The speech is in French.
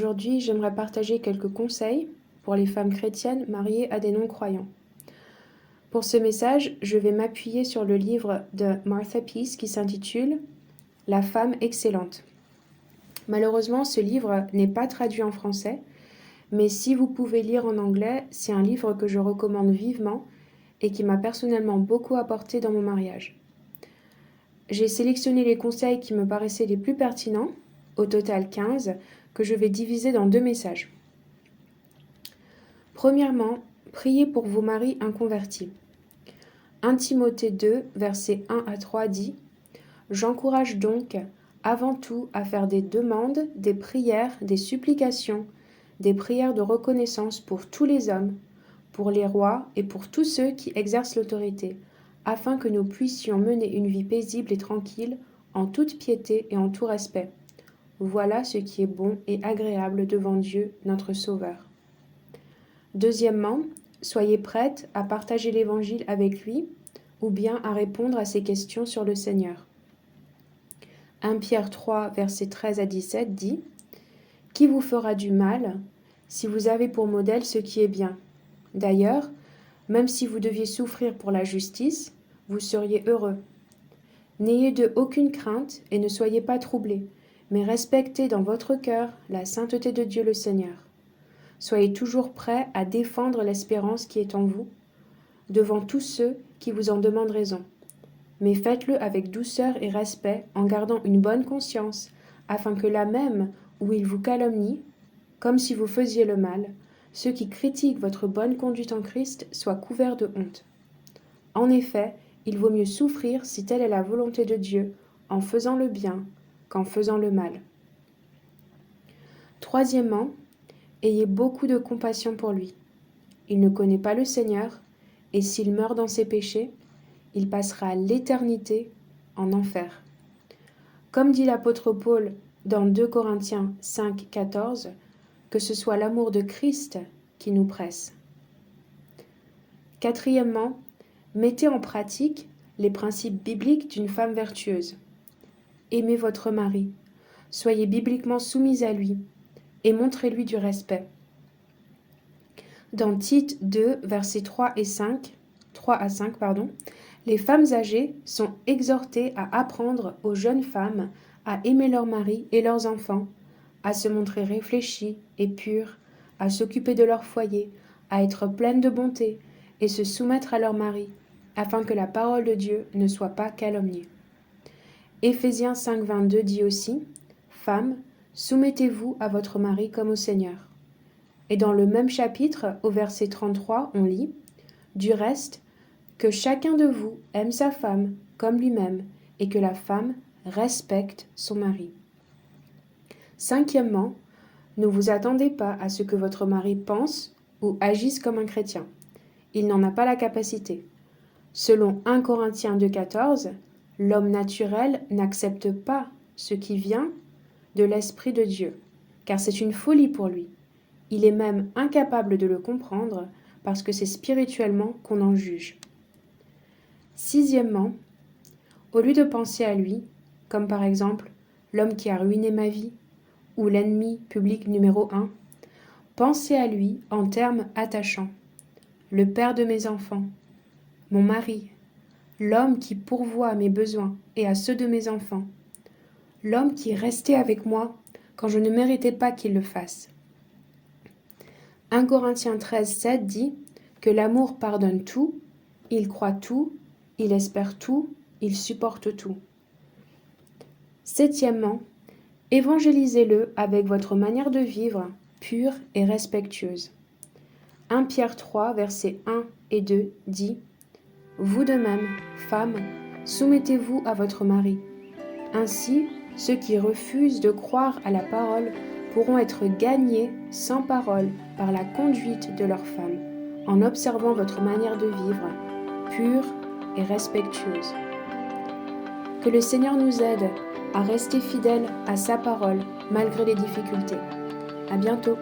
Aujourd'hui, j'aimerais partager quelques conseils pour les femmes chrétiennes mariées à des non-croyants. Pour ce message, je vais m'appuyer sur le livre de Martha Peace qui s'intitule « La femme excellente ». Malheureusement, ce livre n'est pas traduit en français, mais si vous pouvez lire en anglais, c'est un livre que je recommande vivement et qui m'a personnellement beaucoup apporté dans mon mariage. J'ai sélectionné les conseils qui me paraissaient les plus pertinents, au total 15, que je vais diviser dans 2 messages. Premièrement, priez pour vos maris inconvertis. 1 Timothée 2, versets 1 à 3 dit « J'encourage donc avant tout à faire des demandes, des prières, des supplications, des prières de reconnaissance pour tous les hommes, pour les rois et pour tous ceux qui exercent l'autorité, afin que nous puissions mener une vie paisible et tranquille, en toute piété et en tout respect. Voilà ce qui est bon et agréable devant Dieu, notre Sauveur. » Deuxièmement, soyez prête à partager l'Évangile avec lui ou bien à répondre à ses questions sur le Seigneur. 1 Pierre 3, versets 13 à 17 dit « Qui vous fera du mal si vous avez pour modèle ce qui est bien ? D'ailleurs, même si vous deviez souffrir pour la justice, vous seriez heureux. N'ayez d'eux aucune crainte et ne soyez pas troublés, mais respectez dans votre cœur la sainteté de Dieu le Seigneur. Soyez toujours prêts à défendre l'espérance qui est en vous, devant tous ceux qui vous en demandent raison. Mais faites-le avec douceur et respect, en gardant une bonne conscience, afin que là même où ils vous calomnient, comme si vous faisiez le mal, ceux qui critiquent votre bonne conduite en Christ soient couverts de honte. En effet, il vaut mieux souffrir si telle est la volonté de Dieu, en faisant le bien qu'en faisant le mal. Troisièmement, ayez beaucoup de compassion pour lui. Il ne connaît pas le Seigneur, et s'il meurt dans ses péchés, il passera l'éternité en enfer. Comme dit l'apôtre Paul dans 2 Corinthiens 5, 14, que ce soit l'amour de Christ qui nous presse. Quatrièmement, mettez en pratique les principes bibliques d'une femme vertueuse. Aimez votre mari, soyez bibliquement soumis à lui et montrez-lui du respect. Dans Tite 2, versets 3 à 5, les femmes âgées sont exhortées à apprendre aux jeunes femmes à aimer leur mari et leurs enfants, à se montrer réfléchies et pures, à s'occuper de leur foyer, à être pleines de bonté et se soumettre à leur mari, afin que la parole de Dieu ne soit pas calomniée. Éphésiens 5, 22 dit aussi « Femmes, soumettez-vous à votre mari comme au Seigneur. » Et dans le même chapitre, au verset 33, on lit « Du reste, que chacun de vous aime sa femme comme lui-même, et que la femme respecte son mari. » Cinquièmement, ne vous attendez pas à ce que votre mari pense ou agisse comme un chrétien. Il n'en a pas la capacité. Selon 1 Corinthiens 2,14, l'homme naturel n'accepte pas ce qui vient de l'Esprit de Dieu, car c'est une folie pour lui. Il est même incapable de le comprendre parce que c'est spirituellement qu'on en juge. Sixièmement, au lieu de penser à lui, comme par exemple l'homme qui a ruiné ma vie ou l'ennemi public numéro 1, pensez à lui en termes attachants. Le père de mes enfants, mon mari, l'homme qui pourvoit à mes besoins et à ceux de mes enfants, l'homme qui est resté avec moi quand je ne méritais pas qu'il le fasse. 1 Corinthiens 13, 7 dit que l'amour pardonne tout, il croit tout, il espère tout, il supporte tout. Septièmement, évangélisez-le avec votre manière de vivre, pure et respectueuse. 1 Pierre 3, versets 1 et 2 dit « Vous de même, femmes, soumettez-vous à votre mari. Ainsi, ceux qui refusent de croire à la parole pourront être gagnés sans parole par la conduite de leur femme, en observant votre manière de vivre, pure et respectueuse. » Que le Seigneur nous aide à rester fidèles à sa parole malgré les difficultés. À bientôt.